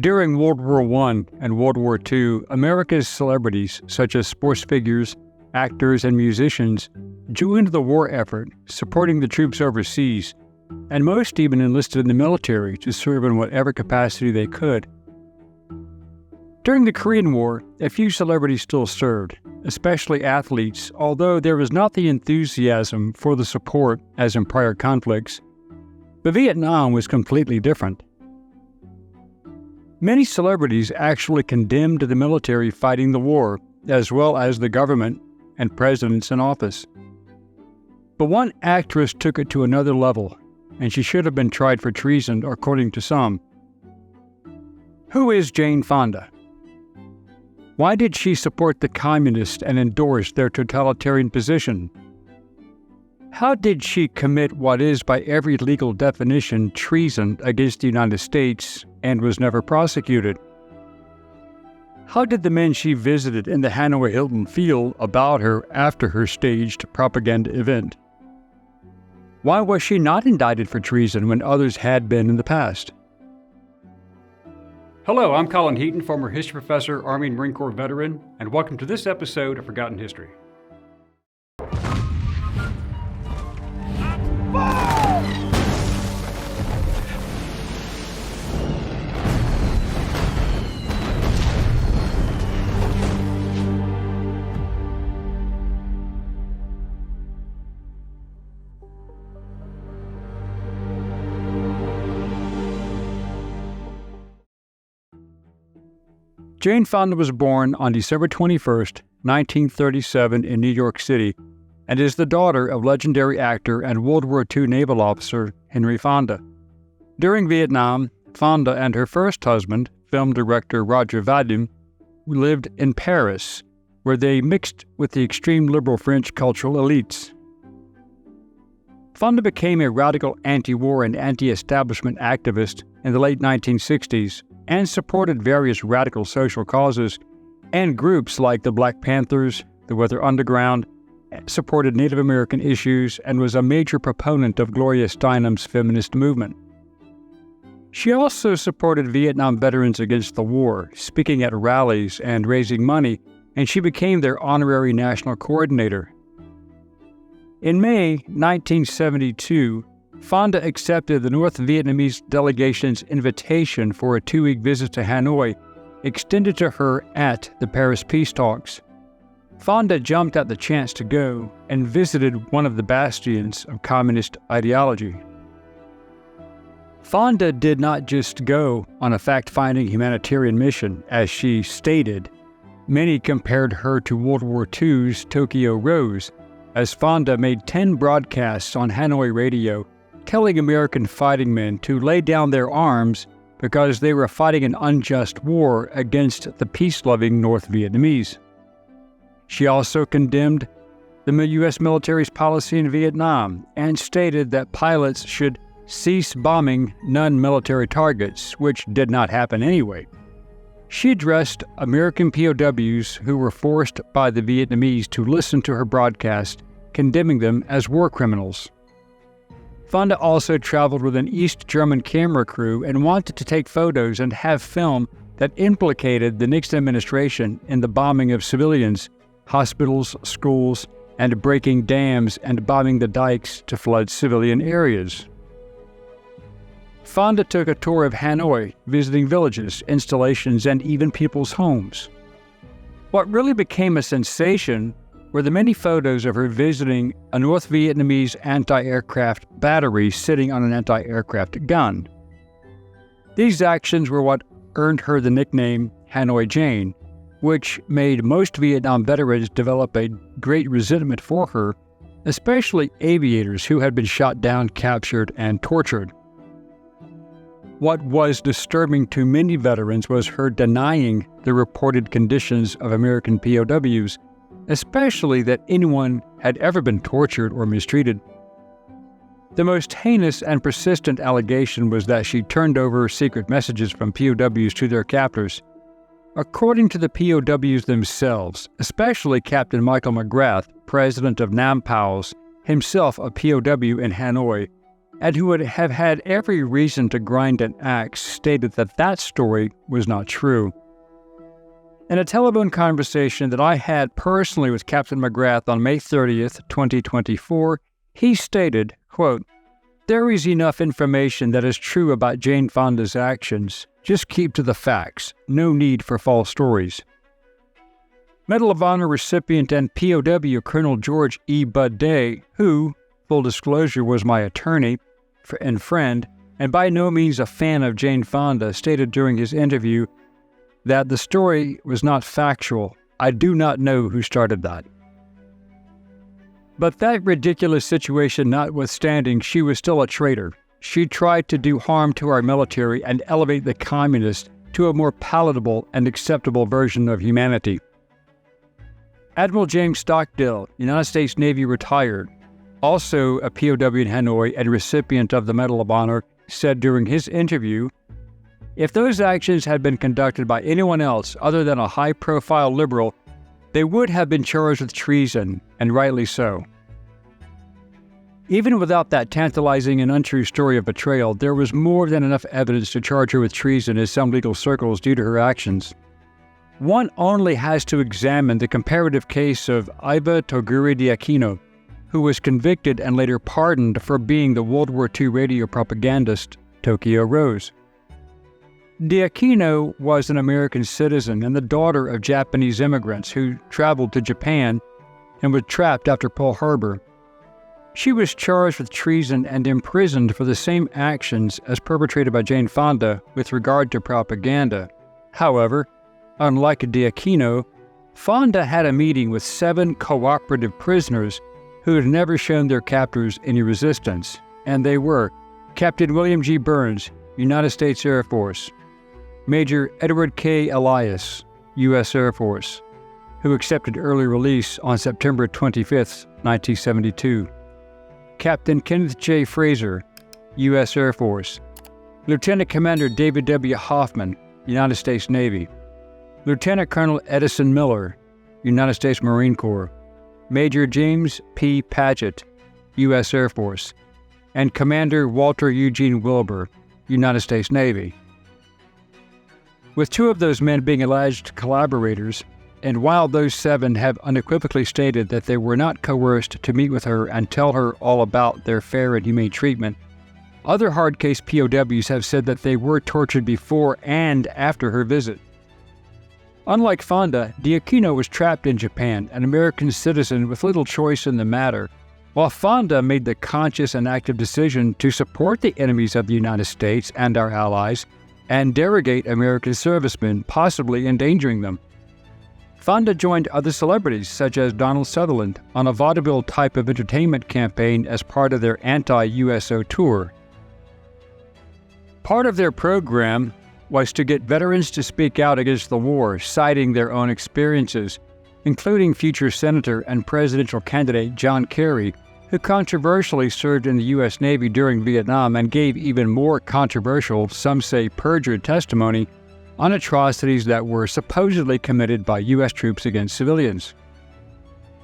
During World War I and World War II, America's celebrities, such as sports figures, actors, and musicians, joined the war effort, supporting the troops overseas, and most even enlisted in the military to serve in whatever capacity they could. During the Korean War, a few celebrities still served, especially athletes, although there was not the enthusiasm for the support as in prior conflicts. But Vietnam was completely different. Many celebrities actually condemned the military fighting the war, as well as the government and presidents in office. But one actress took it to another level, and she should have been tried for treason, according to some. Who is Jane Fonda? Why did she support the communists and endorse their totalitarian position? How did she commit what is, by every legal definition, treason against the United States and was never prosecuted? How did the men she visited in the Hanoi Hilton feel about her after her staged propaganda event? Why was she not indicted for treason when others had been in the past? Hello, I'm Colin Heaton, former history professor, Army and Marine Corps veteran, and welcome to this episode of Forgotten History. Jane Fonda was born on December 21, 1937 in New York City, and is the daughter of legendary actor and World War II naval officer Henry Fonda. During Vietnam, Fonda and her first husband, film director Roger Vadim, lived in Paris, where they mixed with the extreme liberal French cultural elites. Fonda became a radical anti-war and anti-establishment activist in the late 1960s, and supported various radical social causes and groups like the Black Panthers, the Weather Underground, supported Native American issues, and was a major proponent of Gloria Steinem's feminist movement. She also supported Vietnam veterans against the war, speaking at rallies and raising money, and she became their honorary national coordinator. In May 1972, Fonda accepted the North Vietnamese delegation's invitation for a 2-week visit to Hanoi, extended to her at the Paris peace talks. Fonda jumped at the chance to go and visited one of the bastions of communist ideology. Fonda did not just go on a fact-finding humanitarian mission, as she stated. Many compared her to World War II's Tokyo Rose, as Fonda made 10 broadcasts on Hanoi radio, telling American fighting men to lay down their arms because they were fighting an unjust war against the peace-loving North Vietnamese. She also condemned the U.S. military's policy in Vietnam and stated that pilots should cease bombing non-military targets, which did not happen anyway. She addressed American POWs who were forced by the Vietnamese to listen to her broadcast, condemning them as war criminals. Fonda also traveled with an East German camera crew and wanted to take photos and have film that implicated the Nixon administration in the bombing of civilians, hospitals, schools, and breaking dams and bombing the dikes to flood civilian areas. Fonda took a tour of Hanoi, visiting villages, installations, and even people's homes. What really became a sensation were the many photos of her visiting a North Vietnamese anti-aircraft battery sitting on an anti-aircraft gun. These actions were what earned her the nickname Hanoi Jane, which made most Vietnam veterans develop a great resentment for her, especially aviators who had been shot down, captured, and tortured. What was disturbing to many veterans was her denying the reported conditions of American POWs, especially that anyone had ever been tortured or mistreated. The most heinous and persistent allegation was that she turned over secret messages from POWs to their captors. According to the POWs themselves, especially Captain Michael McGrath, president of Nam Paos, himself a POW in Hanoi, and who would have had every reason to grind an axe, stated that that story was not true. In a telephone conversation that I had personally with Captain McGrath on May 30th, 2024, he stated, quote, "There is enough information that is true about Jane Fonda's actions. Just keep to the facts. No need for false stories." Medal of Honor recipient and POW Colonel George E. Bud Day, who, full disclosure, was my attorney and friend, and by no means a fan of Jane Fonda, stated during his interview that the story was not factual. "I do not know who started that." But that ridiculous situation notwithstanding, she was still a traitor. She tried to do harm to our military and elevate the communists to a more palatable and acceptable version of humanity. Admiral James Stockdale, United States Navy retired, also a POW in Hanoi and recipient of the Medal of Honor, said during his interview, "If those actions had been conducted by anyone else other than a high-profile liberal, they would have been charged with treason, and rightly so." Even without that tantalizing and untrue story of betrayal, there was more than enough evidence to charge her with treason in some legal circles due to her actions. One only has to examine the comparative case of Iva Toguri Diakino, who was convicted and later pardoned for being the World War II radio propagandist Tokyo Rose. Diakino was an American citizen and the daughter of Japanese immigrants who traveled to Japan and was trapped after Pearl Harbor. She was charged with treason and imprisoned for the same actions as perpetrated by Jane Fonda with regard to propaganda. However, unlike Diakino, Fonda had a meeting with 7 cooperative prisoners who had never shown their captors any resistance, and they were Captain William G. Burns, United States Air Force; Major Edward K. Elias, U.S. Air Force, who accepted early release on September 25, 1972; Captain Kenneth J. Fraser, U.S. Air Force; Lieutenant Commander David W. Hoffman, United States Navy; Lieutenant Colonel Edison Miller, United States Marine Corps; Major James P. Paget, U.S. Air Force; and Commander Walter Eugene Wilbur, United States Navy. With 2 of those men being alleged collaborators, and while those 7 have unequivocally stated that they were not coerced to meet with her and tell her all about their fair and humane treatment, other hard-case POWs have said that they were tortured before and after her visit. Unlike Fonda, Diakino was trapped in Japan, an American citizen with little choice in the matter, while Fonda made the conscious and active decision to support the enemies of the United States and our allies and derogate American servicemen, possibly endangering them. Fonda joined other celebrities, such as Donald Sutherland, on a vaudeville type of entertainment campaign as part of their anti-USO tour. Part of their program was to get veterans to speak out against the war, citing their own experiences, including future Senator and presidential candidate John Kerry, who controversially served in the U.S. Navy during Vietnam and gave even more controversial, some say perjured testimony on atrocities that were supposedly committed by U.S. troops against civilians.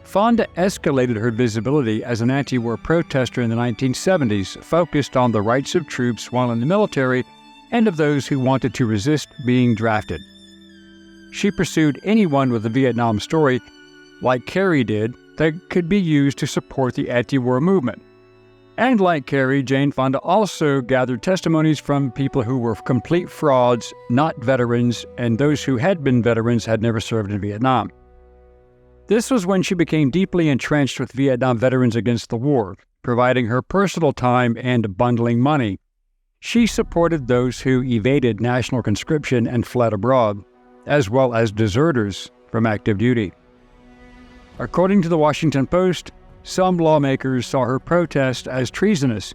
Fonda escalated her visibility as an anti-war protester in the 1970s, focused on the rights of troops while in the military and of those who wanted to resist being drafted. She pursued anyone with a Vietnam story, like Kerry did, that could be used to support the anti-war movement. And like Kerry, Jane Fonda also gathered testimonies from people who were complete frauds, not veterans, and those who had been veterans had never served in Vietnam. This was when she became deeply entrenched with Vietnam Veterans Against the War, providing her personal time and bundling money. She supported those who evaded national conscription and fled abroad, as well as deserters from active duty. According to the Washington Post, some lawmakers saw her protest as treasonous,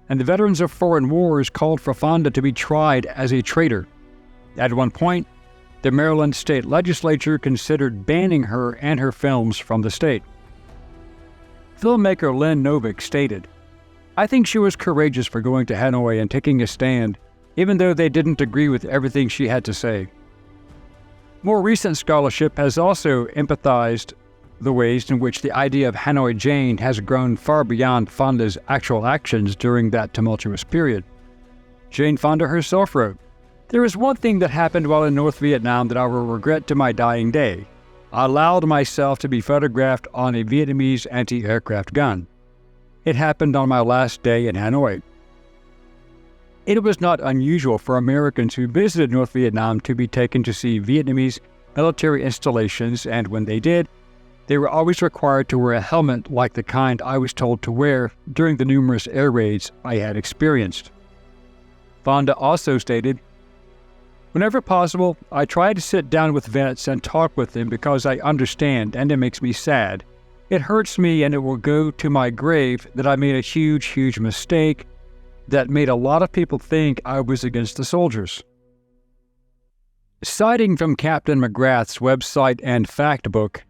and the veterans of foreign wars called for Fonda to be tried as a traitor. At one point, the Maryland state legislature considered banning her and her films from the state. Filmmaker Len Novick stated, "I think she was courageous for going to Hanoi and taking a stand, even though they didn't agree with everything she had to say." More recent scholarship has also empathized the ways in which the idea of Hanoi Jane has grown far beyond Fonda's actual actions during that tumultuous period. Jane Fonda herself wrote, "There is one thing that happened while in North Vietnam that I will regret to my dying day. I allowed myself to be photographed on a Vietnamese anti-aircraft gun. It happened on my last day in Hanoi." It was not unusual for Americans who visited North Vietnam to be taken to see Vietnamese military installations, and when they did, they were always required to wear a helmet like the kind I was told to wear during the numerous air raids I had experienced. Fonda also stated, "Whenever possible, I try to sit down with vets and talk with them because I understand and it makes me sad. It hurts me and it will go to my grave that I made a huge mistake that made a lot of people think I was against the soldiers." Citing from Captain McGrath's website and fact book,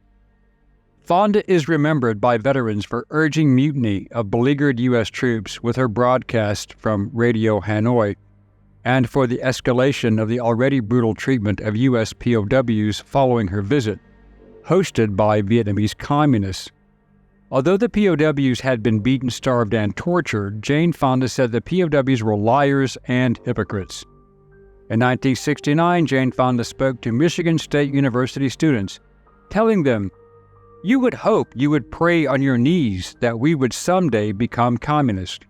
Fonda is remembered by veterans for urging mutiny of beleaguered U.S. troops with her broadcast from Radio Hanoi, and for the escalation of the already brutal treatment of U.S. POWs following her visit, hosted by Vietnamese communists. Although the POWs had been beaten, starved, and tortured, Jane Fonda said the POWs were liars and hypocrites. In 1969, Jane Fonda spoke to Michigan State University students, telling them, "You would hope you would pray on your knees that we would someday become communist."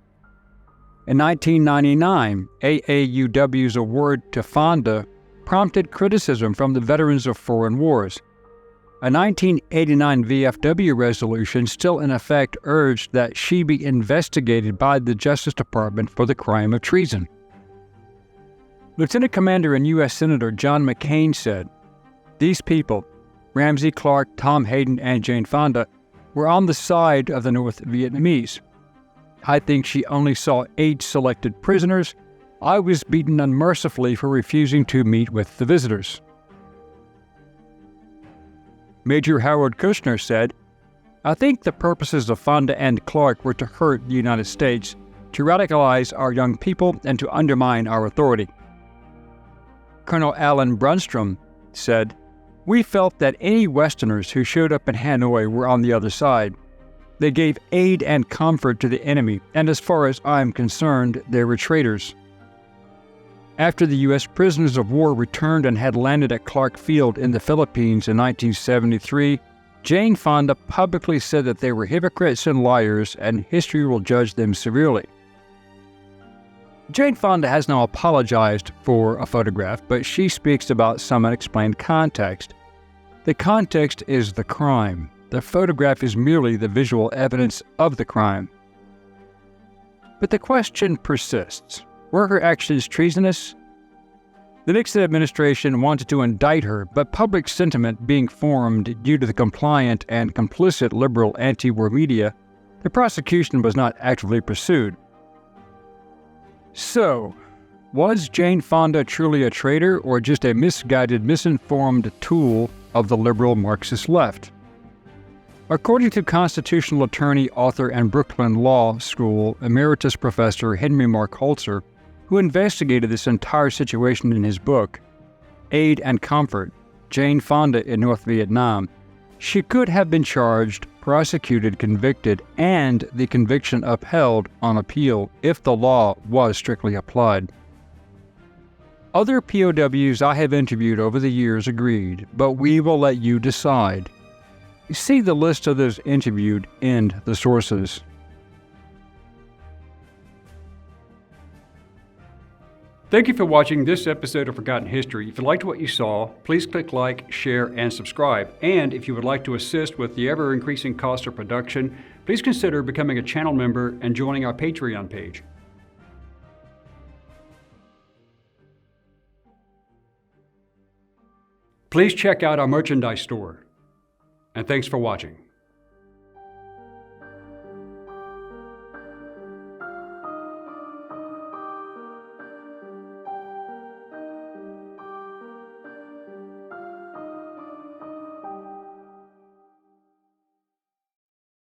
In 1999, AAUW's award to Fonda prompted criticism from the veterans of foreign wars. A 1989 VFW resolution still in effect urged that she be investigated by the Justice Department for the crime of treason. Lieutenant Commander and U.S. Senator John McCain said, "These people, Ramsey Clark, Tom Hayden, and Jane Fonda, were on the side of the North Vietnamese. I think she only saw 8 selected prisoners. I was beaten unmercifully for refusing to meet with the visitors." Major Howard Kushner said, "I think the purposes of Fonda and Clark were to hurt the United States, to radicalize our young people, and to undermine our authority." Colonel Alan Brunstrom said, "We felt that any Westerners who showed up in Hanoi were on the other side. They gave aid and comfort to the enemy, and as far as I'm concerned, they were traitors." After the U.S. prisoners of war returned and had landed at Clark Field in the Philippines in 1973, Jane Fonda publicly said that they were hypocrites and liars, and history will judge them severely. Jane Fonda has now apologized for a photograph, but she speaks about some unexplained context. The context is the crime. The photograph is merely the visual evidence of the crime. But the question persists. Were her actions treasonous? The Nixon administration wanted to indict her, but public sentiment being formed due to the compliant and complicit liberal anti-war media, the prosecution was not actively pursued. So, was Jane Fonda truly a traitor or just a misguided, misinformed tool of the liberal Marxist left? According to constitutional attorney, author, and Brooklyn Law School emeritus professor Henry Mark Holzer, who investigated this entire situation in his book, Aid and Comfort, Jane Fonda in North Vietnam, she could have been charged, prosecuted, convicted, and the conviction upheld on appeal if the law was strictly applied. Other POWs I have interviewed over the years agreed, but we will let you decide. See the list of those interviewed in the sources. Thank you for watching this episode of Forgotten History. If you liked what you saw, please click like, share, and subscribe. And if you would like to assist with the ever-increasing cost of production, please consider becoming a channel member and joining our Patreon page. Please check out our merchandise store. And thanks for watching.